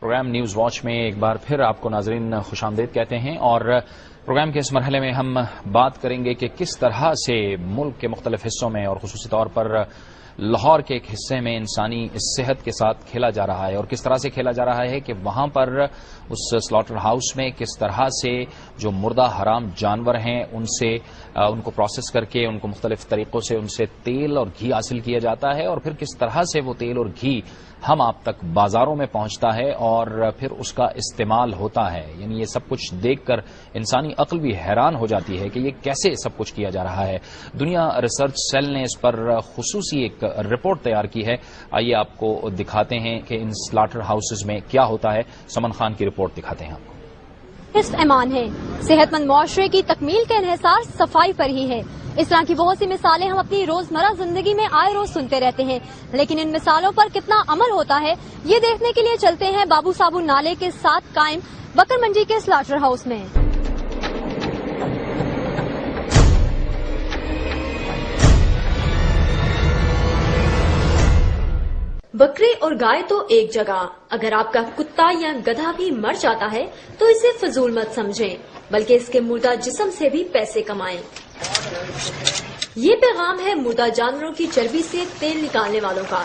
Programme news watch میں ایک بار پھر آپ کو ناظرین خوش آمدید کہتے ہیں، اور پروگرام کے اس مرحلے میں ہم بات کریں گے کہ کس طرح سے ملک کے مختلف حصوں میں اور خصوصی طور پر لاہور کے ایک حصے میں انسانی صحت کے ساتھ کھیلا جا رہا ہے، اور کس طرح سے کھیلا جا رہا ہے کہ وہاں پر اس سلاٹر ہاؤس میں کس طرح سے جو مردہ حرام جانور ہیں ان کو پروسیس کر کے ان کو مختلف طریقوں سے ان سے تیل اور گھی حاصل کیا جاتا ہے، اور پھر کس طرح سے وہ تیل اور گھی ہم آپ تک بازاروں میں پہنچتا ہے اور پھر اس کا استعمال ہوتا ہے۔ یعنی یہ سب کچھ دیکھ کر انسانی عقل بھی حیران ہو جاتی ہے کہ یہ کیسے سب کچھ کیا جا رہا ہے۔ دنیا ریسرچ سیل نے اس پر خصوصی ایک رپورٹ تیار کی ہے، آئیے آپ کو دکھاتے ہیں کہ ان سلاٹر ہاؤسز میں کیا ہوتا ہے۔ سمن خان کی رپورٹ دکھاتے ہیں آپ کو۔ حفظ ایمان ہے، صحت مند معاشرے کی تکمیل کا انحصار صفائی پر ہی ہے۔ اس طرح کی بہت سی مثالیں ہم اپنی روزمرہ زندگی میں آئے روز سنتے رہتے ہیں، لیکن ان مثالوں پر کتنا عمل ہوتا ہے یہ دیکھنے کے لیے چلتے ہیں بابو صابو نالے کے ساتھ قائم بکر منڈی کے سلاٹر ہاؤس میں۔ بکرے اور گائے تو ایک جگہ، اگر آپ کا کتا یا گدھا بھی مر جاتا ہے تو اسے فضول مت سمجھیں، بلکہ اس کے مردہ جسم سے بھی پیسے کمائیں۔ یہ پیغام ہے مردہ جانوروں کی چربی سے تیل نکالنے والوں کا۔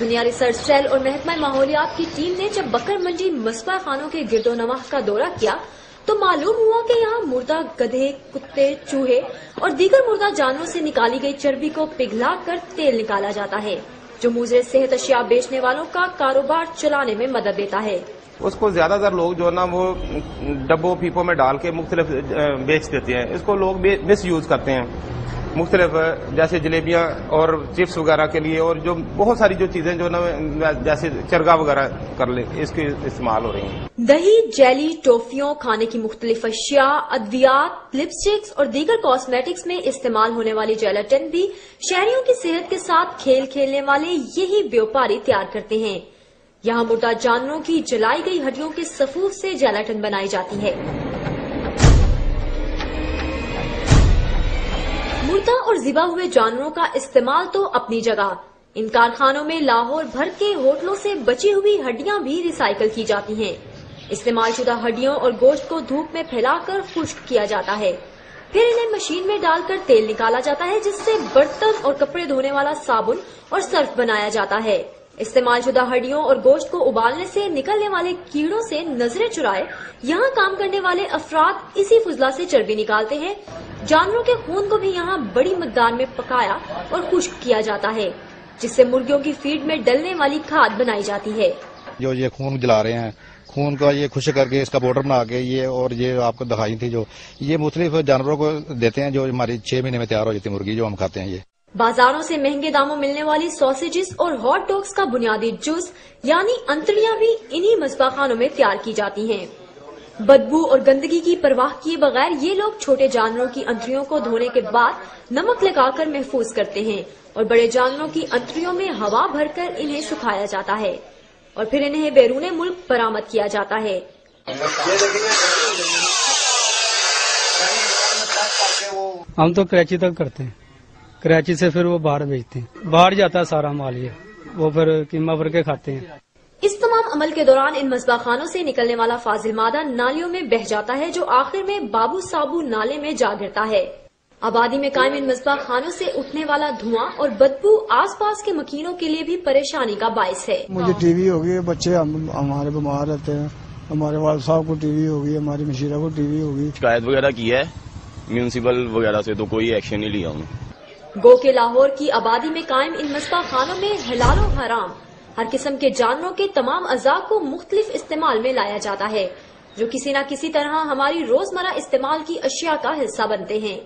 دنیا ریسرچ سیل اور محکمہ ماحولیات کی ٹیم نے جب بکر منڈی مصباح خانوں کے گرد و نواح کا دورہ کیا تو معلوم ہوا کہ یہاں مردہ گدھے، کتے، چوہے اور دیگر مردہ جانوروں سے نکالی گئی چربی کو پگھلا کر تیل نکالا جاتا ہے، جو مضر صحت اشیاء بیچنے والوں کا کاروبار چلانے میں مدد دیتا ہے۔ اس کو زیادہ تر لوگ جو نا وہ ڈبوں پیپوں میں ڈال کے مختلف بیچ دیتے ہیں، اس کو لوگ مس یوز کرتے ہیں مختلف، جیسے جلیبیاں اور چپس وغیرہ کے لیے، اور جو بہت ساری جو چیزیں جو نا جیسے چرگا وغیرہ کر لے اس کے استعمال ہو رہی ہیں۔ دہی، جیلی، ٹافیوں، کھانے کی مختلف اشیاء، ادویات، لپسٹکس اور دیگر کاسمیٹکس میں استعمال ہونے والی جیلاٹن بھی شہریوں کی صحت کے ساتھ کھیل کھیلنے والے یہی بیوپاری تیار کرتے ہیں۔ یہاں مردہ جانوروں کی جلائی گئی ہڈیوں کے صفوف سے جیلاٹن بنائی جاتی ہے۔ مردہ اور ذبح ہوئے جانوروں کا استعمال تو اپنی جگہ، ان کارخانوں میں لاہور بھر کے ہوٹلوں سے بچی ہوئی ہڈیاں بھی ریسائیکل کی جاتی ہیں۔ استعمال شدہ ہڈیوں اور گوشت کو دھوپ میں پھیلا کر خشک کیا جاتا ہے، پھر انہیں مشین میں ڈال کر تیل نکالا جاتا ہے، جس سے برتن اور کپڑے دھونے والا صابن اور سرف بنایا جاتا ہے۔ استعمال شدہ ہڈیوں اور گوشت کو ابالنے سے نکلنے والے کیڑوں سے نظریں چرائے یہاں کام کرنے والے افراد اسی فضلہ سے چربی نکالتے ہیں۔ جانوروں کے خون کو بھی یہاں بڑی مقدار میں پکایا اور خشک کیا جاتا ہے، جس سے مرغیوں کی فیڈ میں ڈلنے والی کھاد بنائی جاتی ہے۔ جو یہ خون جلا رہے ہیں، خون کا یہ خشک کر کے اس کا پاؤڈر بنا کے اور یہ آپ کو دکھائی تھی، جو یہ مختلف جانوروں کو دیتے ہیں، جو ہماری 6 مہینے میں تیار ہو جاتی ہے مرغی جو ہم کھاتے ہیں۔ یہ بازاروں سے مہنگے داموں ملنے والی سوسیجز اور ہاٹ ڈاگز کا بنیادی جز یعنی انتڑیاں بھی انہی مصباح خانوں میں تیار کی جاتی ہیں۔ بدبو اور گندگی کی پرواہ کیے بغیر یہ لوگ چھوٹے جانوروں کی انتڑیوں کو دھونے کے بعد نمک لگا کر محفوظ کرتے ہیں، اور بڑے جانوروں کی انتڑیوں میں ہوا بھر کر انہیں سکھایا جاتا ہے، اور پھر انہیں بیرون ملک برآمد کیا جاتا ہے۔ ہم تو کراچی تک کرتے ہیں، کراچی سے پھر وہ باہر بھیجتے ہیں، باہر جاتا ہے سارا مال، یہ وہ پھر قیمہ بھر کے کھاتے ہیں۔ اس تمام عمل کے دوران ان مصباح خانوں سے نکلنے والا فاضل مادہ نالیوں میں بہہ جاتا ہے، جو آخر میں بابو صابو نالے میں جا گرتا ہے۔ آبادی میں قائم ان مصباح خانوں سے اٹھنے والا دھواں اور بدبو آس پاس کے مکینوں کے لیے بھی پریشانی کا باعث ہے۔ مجھے ٹی وی ہو گئی، بچے ہمارے بیمار رہتے ہیں، ہمارے والد صاحب کو ٹی وی ہو گئی، ہماری مشیرہ کو ٹی وی ہو گئی۔ شکایت وغیرہ کی ہے میونسپل وغیرہ سے، تو کوئی ایکشن نہیں لیا انہوں نے۔ گو کہ لاہور کی آبادی میں قائم ان مصباح خانوں میں حلال و حرام ہر قسم کے جانوروں کے تمام اعضاء کو مختلف استعمال میں لایا جاتا ہے، جو کسی نہ کسی طرح ہماری روزمرہ استعمال کی اشیاء کا حصہ بنتے ہیں۔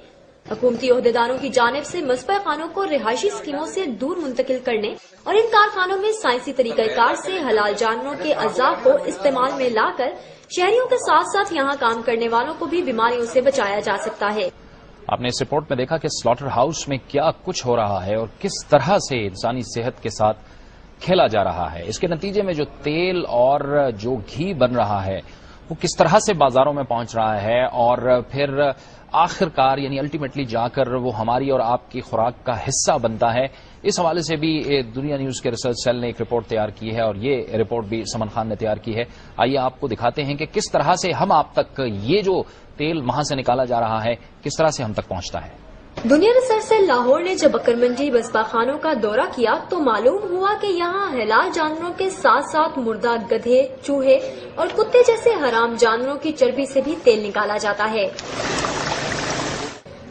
حکومتی عہدیداروں کی جانب سے مصباح خانوں کو رہائشی اسکیموں سے دور منتقل کرنے اور ان کارخانوں میں سائنسی طریقہ کار سے حلال جانوروں کے اعضاء کو استعمال میں لا کر شہریوں کے ساتھ ساتھ یہاں کام کرنے والوں کو بھی بیماریوں سے بچایا جا سکتا ہے۔ آپ نے اس رپورٹ میں دیکھا کہ سلاٹر ہاؤس میں کیا کچھ ہو رہا ہے اور کس طرح سے انسانی صحت کے ساتھ کھیلا جا رہا ہے۔ اس کے نتیجے میں جو تیل اور جو گھی بن رہا ہے وہ کس طرح سے بازاروں میں پہنچ رہا ہے اور پھر آخر کار یعنی الٹیمیٹلی جا کر وہ ہماری اور آپ کی خوراک کا حصہ بنتا ہے. اس حوالے سے بھی دنیا نیوز کے ریسرچ سیل نے ایک رپورٹ تیار کی ہے اور یہ رپورٹ بھی سمن خان نے تیار کی ہے. آئیے آپ کو دکھاتے ہیں کہ کس طرح سے ہم آپ تک یہ جو تیل وہاں سے نکالا جا رہا ہے کس طرح سے ہم تک پہنچتا ہے. دنیا ریسرچ سیل لاہور نے جب بکر منڈی بسپا خانوں کا دورہ کیا تو معلوم ہوا کہ یہاں حلال جانوروں کے ساتھ ساتھ مردہ گدھے، چوہے اور کتے جیسے حرام جانوروں کی چربی سے بھی تیل نکالا جاتا ہے،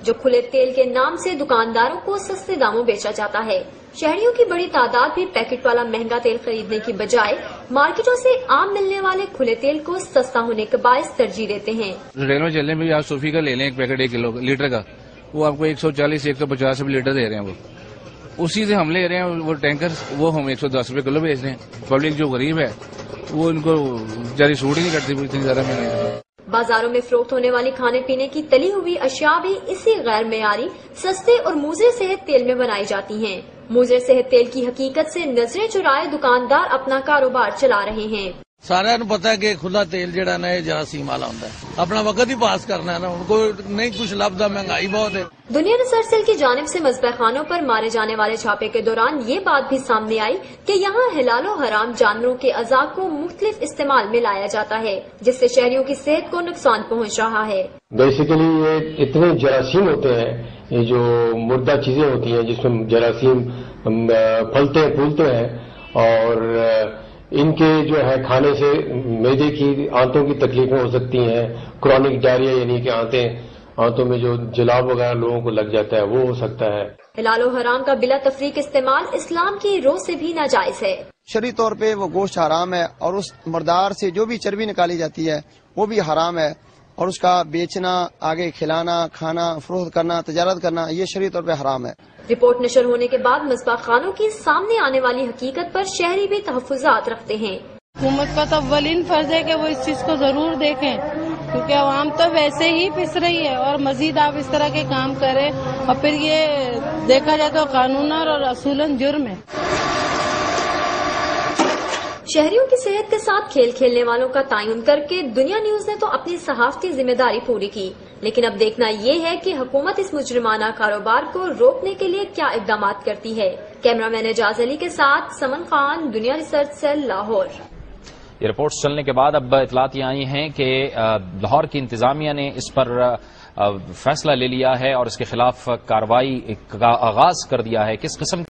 جو کھلے تیل کے نام سے دکانداروں کو سستے داموں بیچا جاتا ہے. شہریوں کی بڑی تعداد بھی پیکٹ والا مہنگا تیل خریدنے کی بجائے مارکیٹوں سے عام ملنے والے کھلے تیل کو سستا ہونے کے باعث ترجیح دیتے ہیں. ریل میں چلنے میں بھی آپ صوفی کا لے لیں ایک پیکٹ 1 کلو لیٹر کا، وہ آپ کو 140 150 روپے لیٹر دے رہے ہیں. وہ اسی سے ہم لے رہے ہیں وہ ٹینکر، وہ ہم 110 روپے کلو بیچ رہے ہیں. پبلک جو غریب ہے وہ ان کو جاری سوٹ ہی نہیں کرتی اتنی زیادہ مہنگائی. بازاروں میں فروخت ہونے والی کھانے پینے کی تلی ہوئی اشیاء بھی اسی غیر معیاری، سستے اور مضر صحت تیل میں بنائی جاتی ہیں. مضر صحت تیل کی حقیقت سے نظریں چرائے دکاندار اپنا کاروبار چلا رہے ہیں. سارا پتا ہے کہ کھلا تیل جڑا نا یہ جراثیم والا ہوتا ہے، اپنا وقت ہی پاس کرنا ہے نا، ان کو نہیں کچھ لبدا، مہنگائی بہت ہے. دنیا ریسرچ سیل کی جانب سے مذبح خانوں پر مارے جانے والے چھاپے کے دوران یہ بات بھی سامنے آئی کہ یہاں حلال و حرام جانوروں کے اعضاء کو مختلف استعمال میں لایا جاتا ہے، جس سے شہریوں کی صحت کو نقصان پہنچ رہا ہے. بیسیکلی یہ اتنے جراثیم ہوتے ہیں، یہ جو مردہ چیزیں ہوتی ہیں جس میں جراثیم پھلتے پھولتے ہیں، اور ان کے جو ہے کھانے سے معدے کی آنتوں کی تکلیفیں ہو سکتی ہیں. کرونک ڈائریا یعنی کہ آنتوں میں جو جلاب وغیرہ لوگوں کو لگ جاتا ہے وہ ہو سکتا ہے. حلال و حرام کا بلا تفریق استعمال اسلام کی روح سے بھی ناجائز ہے. شرعی طور پہ وہ گوشت حرام ہے، اور اس مردار سے جو بھی چربی نکالی جاتی ہے وہ بھی حرام ہے، اور اس کا بیچنا، آگے کھلانا، کھانا، فروخت کرنا، تجارت کرنا یہ شرعی طور پہ حرام ہے. رپورٹ نشر ہونے کے بعد مذبح خانوں کی سامنے آنے والی حقیقت پر شہری بھی تحفظات رکھتے ہیں. حکومت کا تو اولین فرض ہے کہ وہ اس چیز کو ضرور دیکھیں، کیونکہ عوام تو ویسے ہی پس رہی ہے، اور مزید آپ اس طرح کے کام کریں اور پھر یہ دیکھا جائے تو قانونا اور اصولاً جرم ہے. شہریوں کی صحت کے ساتھ کھیل کھیلنے والوں کا تعین کر کے دنیا نیوز نے تو اپنی صحافتی ذمہ داری پوری کی، لیکن اب دیکھنا یہ ہے کہ حکومت اس مجرمانہ کاروبار کو روکنے کے لیے کیا اقدامات کرتی ہے. کیمرہ مین اعجاز علی کے ساتھ سمن خان، دنیا ریسرچ سیل، لاہور. یہ رپورٹس چلنے کے بعد اب اطلاعات یہ آئی ہیں کہ لاہور کی انتظامیہ نے اس پر فیصلہ لے لیا ہے اور اس کے خلاف کارروائی کا آغاز کر دیا ہے. کس قسم